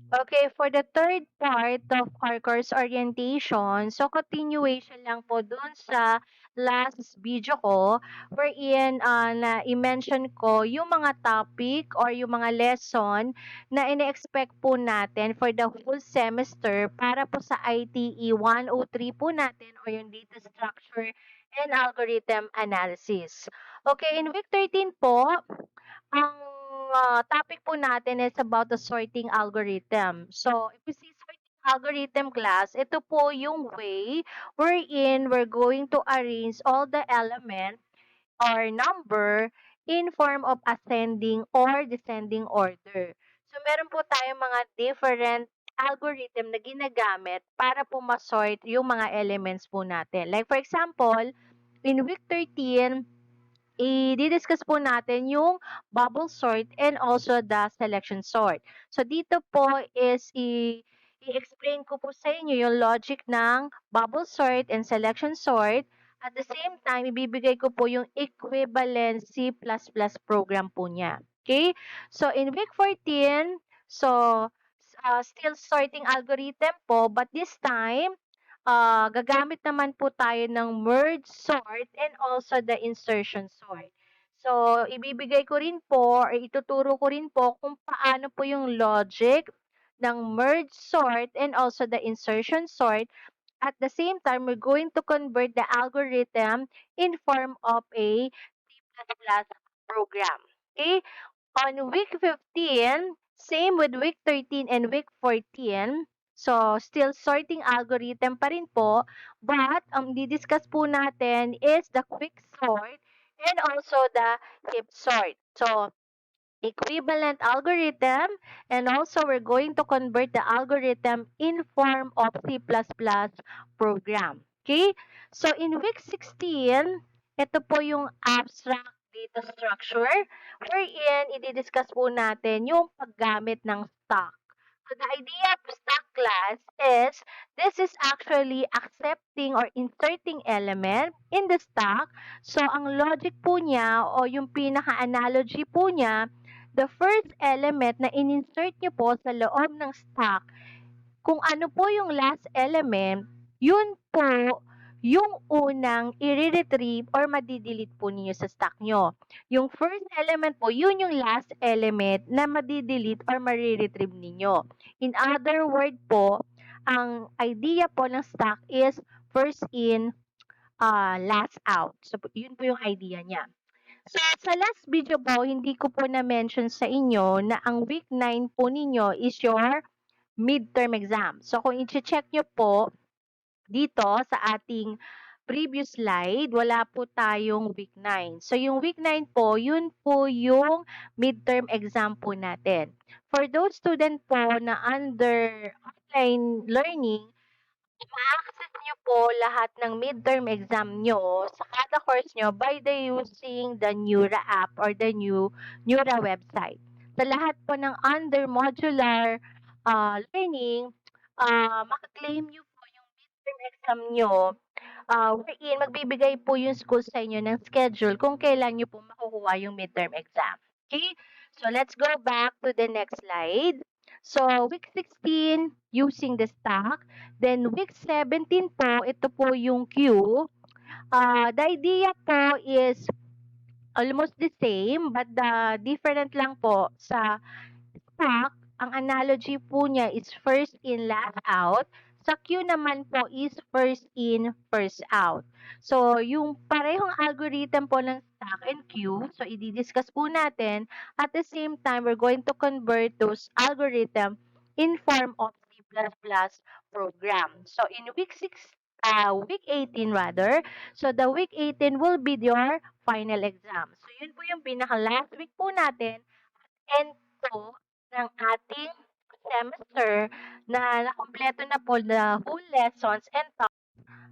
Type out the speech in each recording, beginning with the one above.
Okay, for the third part of our course orientation, so continuation lang po dun sa last video ko, wherein na i-mention ko yung mga topic or yung mga lesson na ine-expect po natin for the whole semester para po sa ITE 103 po natin or yung data structure and algorithm analysis. Okay, in week 13 po, ang topic po natin is about the sorting algorithm. So, if we see sorting algorithm class, ito po yung way wherein we're going to arrange all the element or number in form of ascending or descending order. So, meron po tayong mga different algorithm na ginagamit para po masort yung mga elements po natin. Like for example, in week 13, i-discuss po natin yung bubble sort and also the selection sort. So, dito po is i-explain ko po sa inyo yung logic ng bubble sort and selection sort. At the same time, ibibigay ko po yung equivalent C++ program po niya. Okay? So, in week 14, so, still sorting algorithm po, but this time, gagamit naman po tayo ng merge sort and also the insertion sort. So, ibibigay ko rin po or ituturo ko rin po kung paano po yung logic ng merge sort and also the insertion sort. At the same time, we're going to convert the algorithm in form of a C++ program. Okay? On week 15, same with week 13 and week 14, so still sorting algorithm pa rin po, but ang didiscuss po natin is the quick sort and also the heap sort. So, equivalent algorithm and also we're going to convert the algorithm in form of C++ program. Okay? So, in week 16, ito po yung abstract data structure wherein i-discuss po natin yung paggamit ng stock. So, the idea of stock class is this is actually accepting or inserting element in the stock. So, ang logic po niya o yung pinaka-analogy po niya, the first element na in-insert nyo po sa loob ng stock, kung ano po yung last element, yun po yung unang i-retrieve or madidelete po ninyo sa stock nyo. Yung first element po, yun yung last element na madidelete or mariretrieve ninyo. In other word po, ang idea po ng stock is first in, last out. So, yun po yung idea niya. So, sa last video po, hindi ko po na-mention sa inyo na ang week 9 po ninyo is your midterm exam. So, kung i-check nyo po dito sa ating previous slide, wala po tayong week 9. So, yung week 9 po, yun po yung midterm exam po natin. For those student po na under online learning, ma-access nyo po lahat ng midterm exam nyo sa kada course nyo by the using the Nura app or the new Nura website. Sa lahat po ng under modular learning, makaklaim nyo po yung midterm exam nyo, wherein magbibigay po yung school sa inyo ng schedule kung kailan nyo po makukuha yung midterm exam. Okay? So, let's go back to the next slide. So, week 16, using the stock. Then, week 17 po, ito po yung queue. The idea po is almost the same, but the different lang po sa stock, ang analogy po niya is first in, last out. Sa queue naman po is first in, first out. So, yung parehong algorithm po ng stock and queue, so i-discuss po natin. At the same time, we're going to convert those algorithm in form of C++ program. So, in week 18 rather, so the week 18 will be your final exam. So, yun po yung pinaka-last week po natin and po ng ating semester na nakumpleto na po the whole lessons and topics.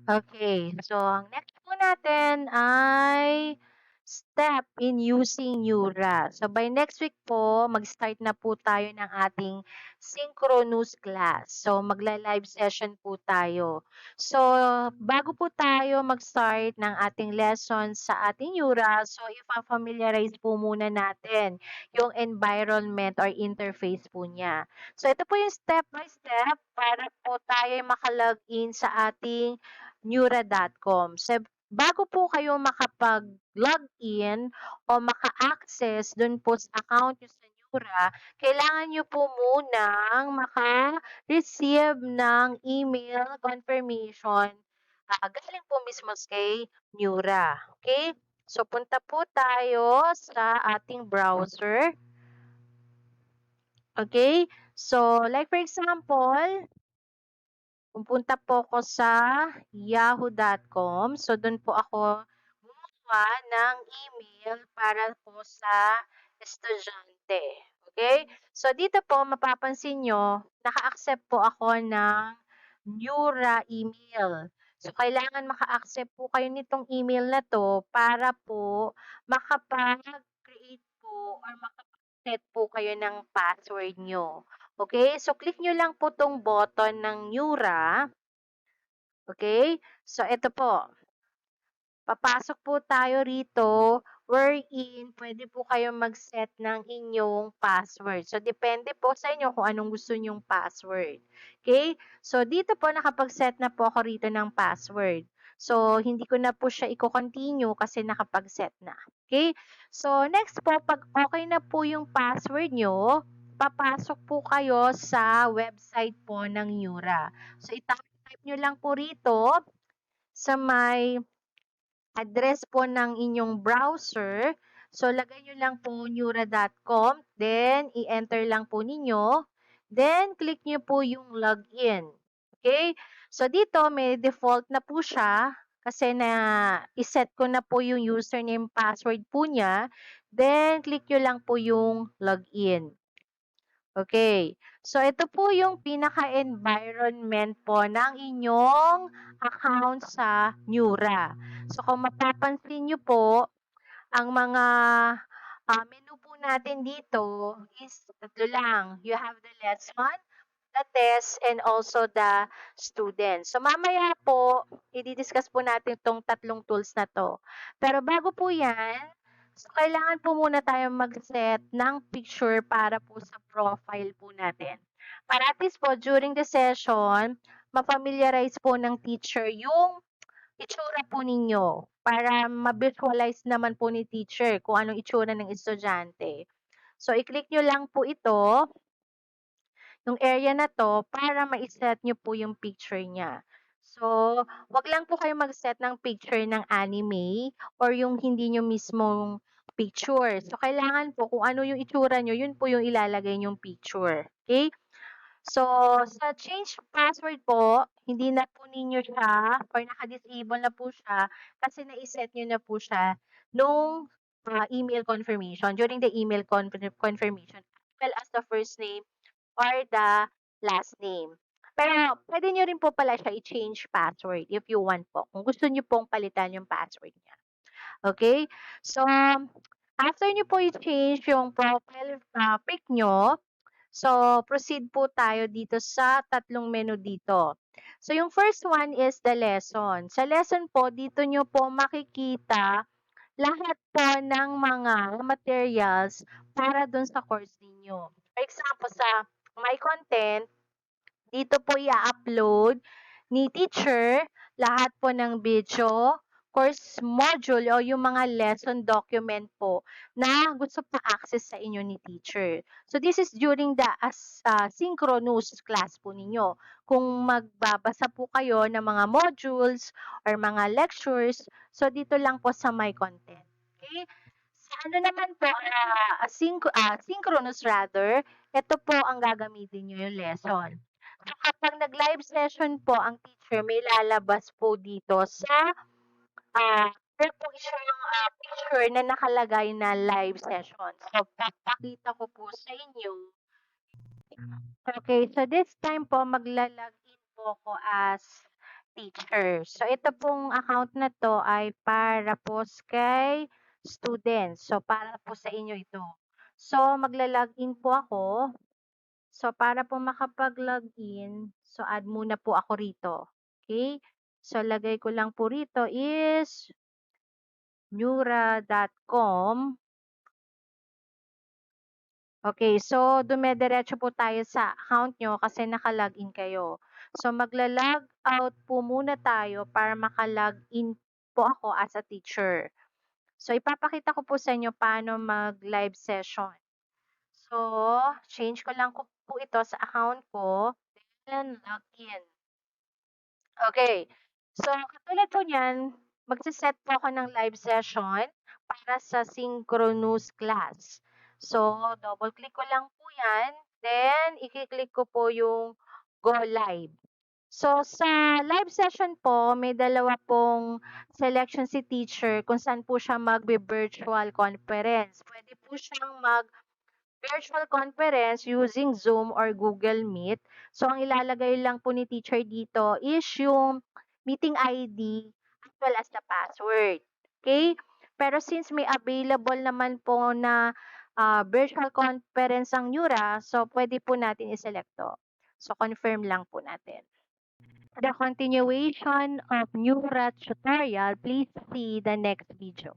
Okay, so ang next po natin ay step in using Neura. So by next week po, mag-start na po tayo ng ating synchronous class. So magla-live session po tayo. So bago po tayo mag-start ng ating lesson sa ating Neura, so ipa-familiarize po muna natin yung environment or interface po niya. So ito po yung step by step para po tayo makalogin sa ating Neura.com. So bago po kayo makapag-login o maka-access dun po sa account nyo sa Neura, kailangan nyo po munang maka-receive ng email confirmation galing po mismo kay Neura. Okay? So, punta po tayo sa ating browser. Okay? So, like for example, pupunta po ako sa yahoo.com. So, doon po ako gumawa ng email para po sa estudyante. Okay? So, dito po, mapapansin nyo, naka-accept po ako ng Neura email. So, kailangan maka-accept po kayo nitong email na to para po makapag-create po or makapag-set po kayo ng password nyo. Okay? So, click nyo lang po tong button ng Neura. Okay? So, ito po. Papasok po tayo rito wherein pwede po kayo mag-set ng inyong password. So, depende po sa inyo kung anong gusto nyong password. Okay? So, dito po nakapag-set na po ako rito ng password. So, hindi ko na po siya i-continue kasi nakapag-set na. Okay? So, next po, pag okay na po yung password nyo, papasok po kayo sa website po ng Neura. So, type nyo lang po rito sa may address po ng inyong browser. So, lagay nyo lang po neura.com. Then, i-enter lang po ninyo. Then, click nyo po yung login. Okay? So, dito may default na po siya kasi na iset ko na po yung username password po niya. Then, click nyo lang po yung login. Okay. So, ito po yung pinaka-environment po ng inyong account sa Neura. So, kung mapapansin nyo po, ang mga menu po natin dito is tatlo lang. You have the lesson, the test, and also the student. So, mamaya po, i-discuss po natin itong tatlong tools na to. Pero bago po yan, so kailangan po muna tayo mag-set ng picture para po sa profile po natin. Para at least po, during the session, ma-familiarize po ng teacher yung itsura po ninyo para ma-visualize naman po ni teacher kung anong itsura ng estudyante. So, i-click nyo lang po ito yung area na 'to para ma-set niyo po yung picture niya. So, wag lang po kayo mag-set ng picture ng anime or yung hindi niyo mismong picture. So, kailangan po kung ano yung itsura niyo, yun po yung ilalagay niyong picture. Okay? So, sa change password po, hindi na po ninyo siya or naka-disable na po siya kasi na-set niyo na po siya nung email confirmation, during the email confirmation, as well as the first name or the last name. Pero pwede niyo rin po pala siya i-change password if you want po, kung gusto niyo pong palitan yung password niya. Okay? So, after niyo po i-change yung profile pic niyo, so proceed po tayo dito sa tatlong menu dito. So, yung first one is the lesson. Sa lesson po, dito niyo po makikita lahat po ng mga materials para dun sa course ninyo. For example, sa My Content, dito po i-upload ni teacher lahat po ng video, course module o yung mga lesson document po na gusto pa-access sa inyo ni teacher. So this is during the synchronous class po ninyo. Kung magbabasa po kayo ng mga modules or mga lectures, so dito lang po sa My Content. Okay? Sa ano naman po, synchronous rather, ito po ang gagamitin nyo yung lesson. So, kapag nag-live session po ang teacher, may lalabas po dito sa meron po isang picture na nakalagay na live session. So, papakita ko po sa inyo. Okay, so this time po, magla-login po ako as teacher. So, ito pong account na to ay para po kay students. So, para po sa inyo ito. So, magla-login po ako. So, para po makapag-login, so add muna po ako rito. Okay? So, lagay ko lang po rito is nura.com. Okay, so dumediretso po tayo sa account nyo kasi naka-login kayo. So, magla-log out po muna tayo para maka-login po ako as a teacher. So, ipapakita ko po sa inyo paano mag-live session. So, change ko lang po ito sa account ko, then login. Okay. So, katulad po niyan, magse-set po ako ng live session para sa synchronous class. So, double click ko lang po yan. Then, i-click ko po yung go live. So, sa live session po, may dalawa pong selection si teacher kung saan po siya magbe-virtual conference. Pwede po siyang virtual conference using Zoom or Google Meet. So, ang ilalagay lang po ni teacher dito is yung meeting ID as well as the password. Okay? Pero since may available naman po na virtual conference ang Nura, so pwede po natin i-select to. So, confirm lang po natin. For the continuation of Nura tutorial, please see the next video.